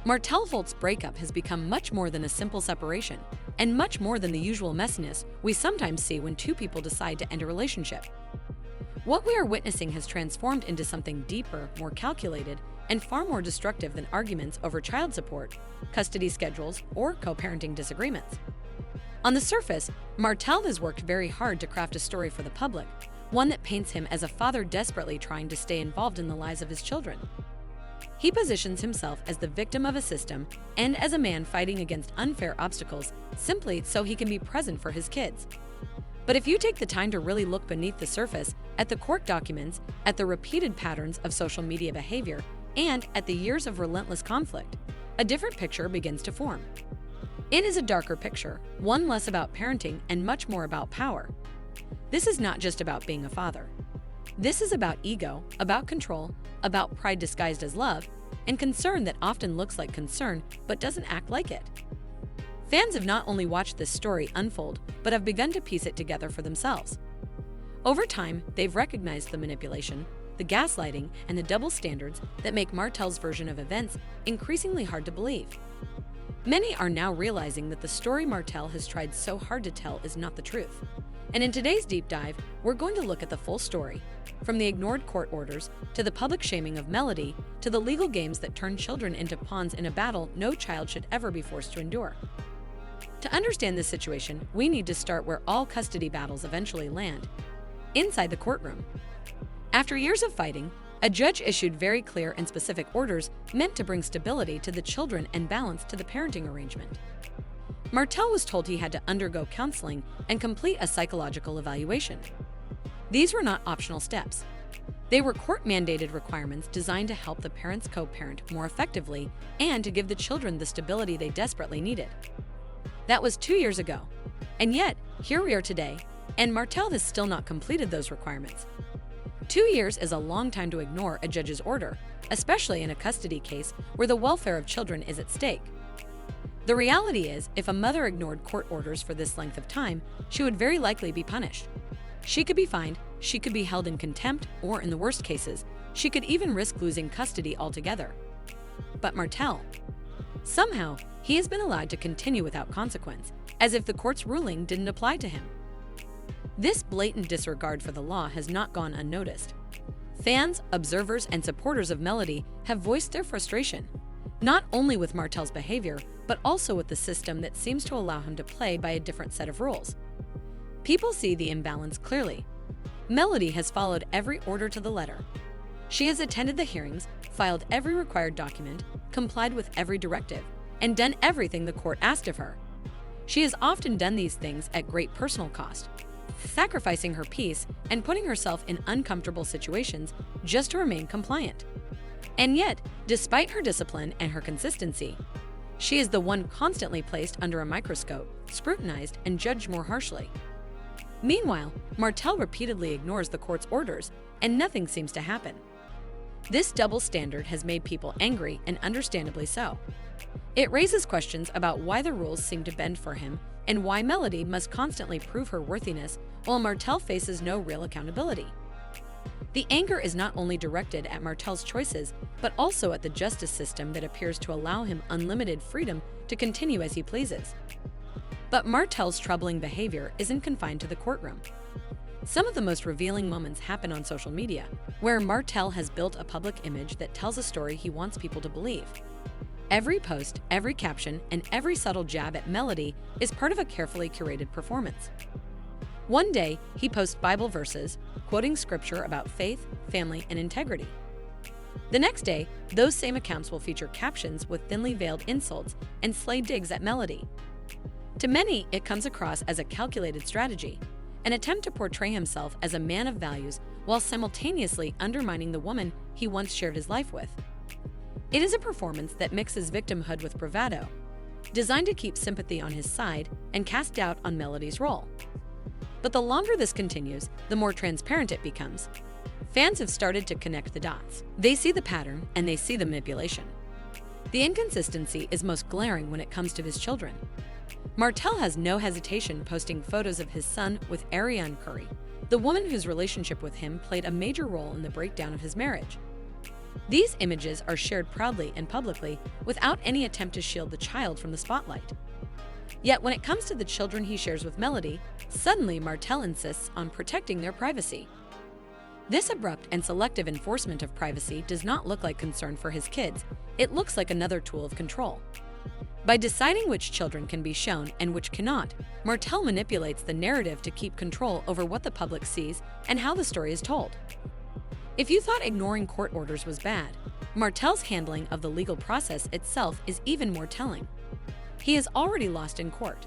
Martell Holt's breakup has become much more than a simple separation, and much more than the usual messiness we sometimes see when two people decide to end a relationship. What we are witnessing has transformed into something deeper, more calculated, and far more destructive than arguments over child support, custody schedules, or co-parenting disagreements. On the surface, Martell has worked very hard to craft a story for the public, one that paints him as a father desperately trying to stay involved in the lives of his children. He positions himself as the victim of a system and as a man fighting against unfair obstacles simply so he can be present for his kids. But if you take the time to really look beneath the surface, at the court documents, at the repeated patterns of social media behavior, and at the years of relentless conflict, a different picture begins to form. It is a darker picture, one less about parenting and much more about power. This is not just about being a father. This is about ego, about control, about pride disguised as love, and concern that often looks like concern but doesn't act like it. Fans have not only watched this story unfold, but have begun to piece it together for themselves. Over time, they've recognized the manipulation, the gaslighting, and the double standards that make Martell's version of events increasingly hard to believe. Many are now realizing that the story Martell has tried so hard to tell is not the truth. And in today's deep dive, we're going to look at the full story, from the ignored court orders, to the public shaming of Melody, to the legal games that turn children into pawns in a battle no child should ever be forced to endure. To understand this situation, we need to start where all custody battles eventually land, inside the courtroom. After years of fighting, a judge issued very clear and specific orders meant to bring stability to the children and balance to the parenting arrangement. Martell was told he had to undergo counseling and complete a psychological evaluation. These were not optional steps. They were court-mandated requirements designed to help the parents co-parent more effectively and to give the children the stability they desperately needed. That was 2 years ago. And yet, here we are today, and Martell has still not completed those requirements. 2 years is a long time to ignore a judge's order, especially in a custody case where the welfare of children is at stake. The reality is, if a mother ignored court orders for this length of time, she would very likely be punished. She could be fined, she could be held in contempt, or in the worst cases, she could even risk losing custody altogether. But Martell, somehow, he has been allowed to continue without consequence, as if the court's ruling didn't apply to him. This blatant disregard for the law has not gone unnoticed. Fans, observers, and supporters of Melody have voiced their frustration, not only with Martell's behavior, but also with the system that seems to allow him to play by a different set of rules. People see the imbalance clearly. Melody has followed every order to the letter. She has attended the hearings, filed every required document, complied with every directive, and done everything the court asked of her. She has often done these things at great personal cost, sacrificing her peace and putting herself in uncomfortable situations just to remain compliant. And yet, despite her discipline and her consistency, she is the one constantly placed under a microscope, scrutinized, and judged more harshly. Meanwhile, Martell repeatedly ignores the court's orders, and nothing seems to happen. This double standard has made people angry, and understandably so. It raises questions about why the rules seem to bend for him and why Melody must constantly prove her worthiness while Martell faces no real accountability. The anger is not only directed at Martell's choices, but also at the justice system that appears to allow him unlimited freedom to continue as he pleases. But Martell's troubling behavior isn't confined to the courtroom. Some of the most revealing moments happen on social media, where Martell has built a public image that tells a story he wants people to believe. Every post, every caption, and every subtle jab at Melody is part of a carefully curated performance. One day, he posts Bible verses, quoting scripture about faith, family, and integrity. The next day, those same accounts will feature captions with thinly veiled insults and sly digs at Melody. To many, it comes across as a calculated strategy, an attempt to portray himself as a man of values while simultaneously undermining the woman he once shared his life with. It is a performance that mixes victimhood with bravado, designed to keep sympathy on his side and cast doubt on Melody's role. But the longer this continues, the more transparent it becomes. Fans have started to connect the dots. They see the pattern and they see the manipulation. The inconsistency is most glaring when it comes to his children. Martell has no hesitation posting photos of his son with Ariane Curry, the woman whose relationship with him played a major role in the breakdown of his marriage. These images are shared proudly and publicly without any attempt to shield the child from the spotlight. Yet when it comes to the children he shares with Melody, suddenly Martell insists on protecting their privacy. This abrupt and selective enforcement of privacy does not look like concern for his kids, it looks like another tool of control. By deciding which children can be shown and which cannot, Martell manipulates the narrative to keep control over what the public sees and how the story is told. If you thought ignoring court orders was bad, Martell's handling of the legal process itself is even more telling. He has already lost in court.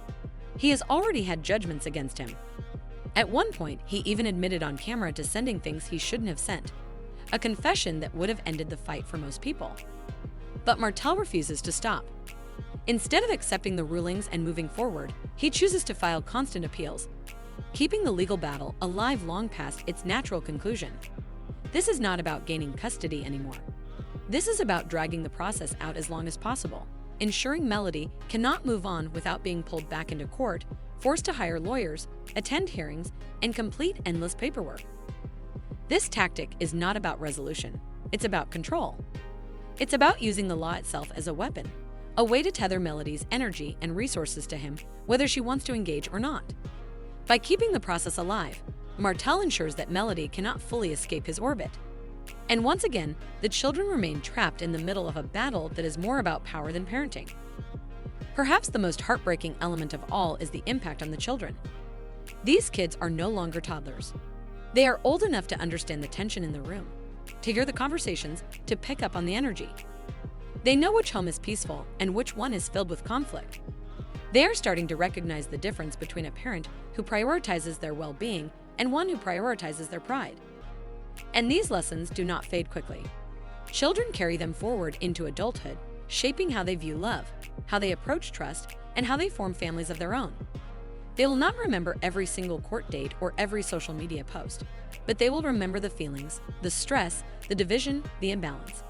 He has already had judgments against him. At one point, he even admitted on camera to sending things he shouldn't have sent, a confession that would have ended the fight for most people. But Martell refuses to stop. Instead of accepting the rulings and moving forward, he chooses to file constant appeals, keeping the legal battle alive long past its natural conclusion. This is not about gaining custody anymore. This is about dragging the process out as long as possible, ensuring Melody cannot move on without being pulled back into court, forced to hire lawyers, attend hearings, and complete endless paperwork. This tactic is not about resolution. It's about control. It's about using the law itself as a weapon, a way to tether Melody's energy and resources to him, whether she wants to engage or not. By keeping the process alive, Martell ensures that Melody cannot fully escape his orbit. And once again, the children remain trapped in the middle of a battle that is more about power than parenting. Perhaps the most heartbreaking element of all is the impact on the children. These kids are no longer toddlers. They are old enough to understand the tension in the room, to hear the conversations, to pick up on the energy. They know which home is peaceful and which one is filled with conflict. They are starting to recognize the difference between a parent who prioritizes their well-being and one who prioritizes their pride. And these lessons do not fade quickly. Children carry them forward into adulthood, shaping how they view love, how they approach trust, and how they form families of their own. They will not remember every single court date or every social media post, but they will remember the feelings, the stress, the division, the imbalance.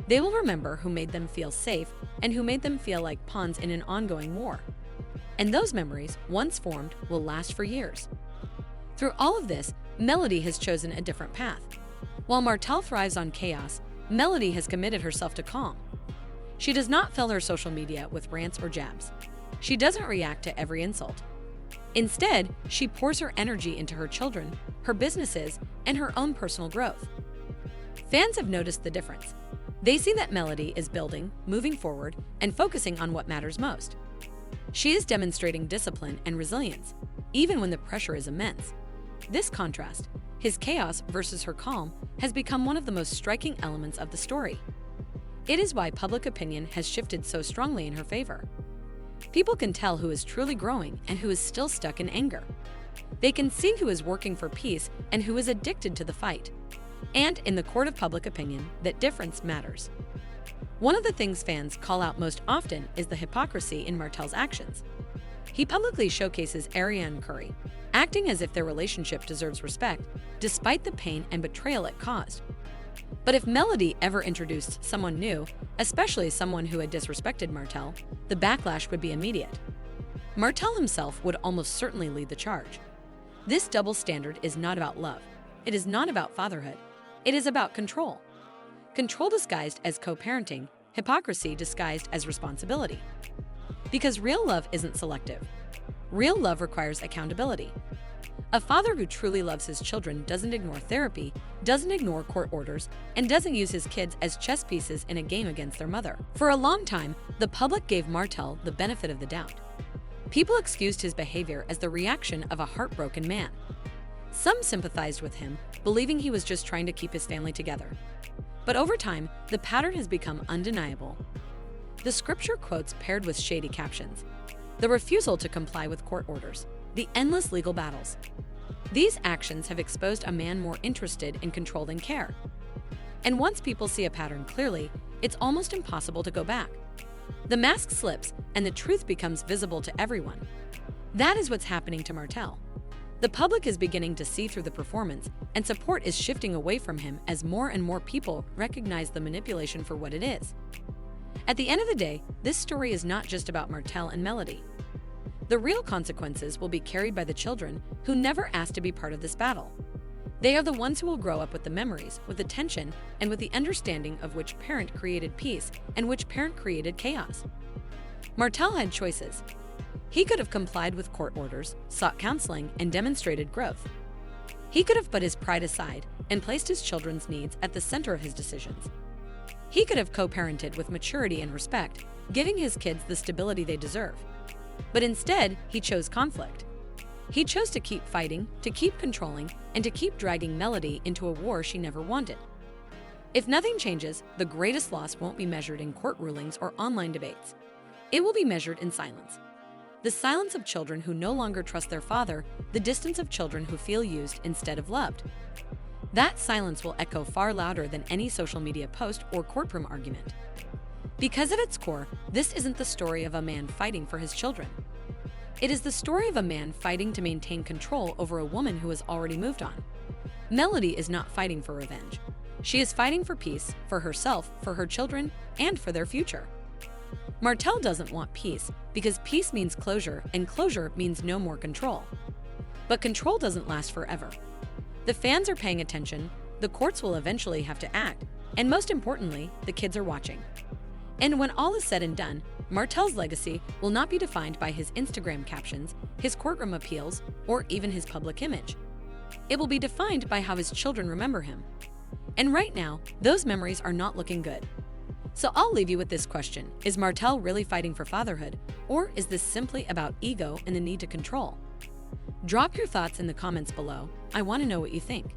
They will remember who made them feel safe and who made them feel like pawns in an ongoing war. And those memories, once formed, will last for years. Through all of this, Melody has chosen a different path. While Martell thrives on chaos, Melody has committed herself to calm. She does not fill her social media with rants or jabs. She doesn't react to every insult. Instead, she pours her energy into her children, her businesses, and her own personal growth. Fans have noticed the difference. They see that Melody is building, moving forward, and focusing on what matters most. She is demonstrating discipline and resilience, even when the pressure is immense. This contrast, his chaos versus her calm, has become one of the most striking elements of the story. It is why public opinion has shifted so strongly in her favor. People can tell who is truly growing and who is still stuck in anger. They can see who is working for peace and who is addicted to the fight. And in the court of public opinion, that difference matters. One of the things fans call out most often is the hypocrisy in Martell's actions. He publicly showcases Ariane Curry, acting as if their relationship deserves respect, despite the pain and betrayal it caused. But if Melody ever introduced someone new, especially someone who had disrespected Martell, the backlash would be immediate. Martell himself would almost certainly lead the charge. This double standard is not about love. It is not about fatherhood. It is about control. Control disguised as co-parenting, hypocrisy disguised as responsibility. Because real love isn't selective. Real love requires accountability. A father who truly loves his children doesn't ignore therapy, doesn't ignore court orders, and doesn't use his kids as chess pieces in a game against their mother. For a long time, the public gave Martell the benefit of the doubt. People excused his behavior as the reaction of a heartbroken man. Some sympathized with him, believing he was just trying to keep his family together. But over time, the pattern has become undeniable. The scripture quotes paired with shady captions, the refusal to comply with court orders, the endless legal battles. These actions have exposed a man more interested in control than care. And once people see a pattern clearly, it's almost impossible to go back. The mask slips and the truth becomes visible to everyone. That is what's happening to Martell. The public is beginning to see through the performance, and support is shifting away from him as more and more people recognize the manipulation for what it is. At the end of the day, this story is not just about Martell and Melody. The real consequences will be carried by the children who never asked to be part of this battle. They are the ones who will grow up with the memories, with the tension, and with the understanding of which parent created peace and which parent created chaos. Martell had choices. He could have complied with court orders, sought counseling, and demonstrated growth. He could have put his pride aside and placed his children's needs at the center of his decisions. He could have co-parented with maturity and respect, giving his kids the stability they deserve. But instead, he chose conflict. He chose to keep fighting, to keep controlling, and to keep dragging Melody into a war she never wanted. If nothing changes, the greatest loss won't be measured in court rulings or online debates. It will be measured in silence. The silence of children who no longer trust their father, the distance of children who feel used instead of loved. That silence will echo far louder than any social media post or courtroom argument. Because at its core, this isn't the story of a man fighting for his children. It is the story of a man fighting to maintain control over a woman who has already moved on. Melody is not fighting for revenge. She is fighting for peace, for herself, for her children, and for their future. Martell doesn't want peace because peace means closure, and closure means no more control. But control doesn't last forever. The fans are paying attention, the courts will eventually have to act, and most importantly, the kids are watching. And when all is said and done, Martell's legacy will not be defined by his Instagram captions, his courtroom appeals, or even his public image. It will be defined by how his children remember him. And right now, those memories are not looking good. So I'll leave you with this question. Is Martell really fighting for fatherhood, or is this simply about ego and the need to control? Drop your thoughts in the comments below. I want to know what you think.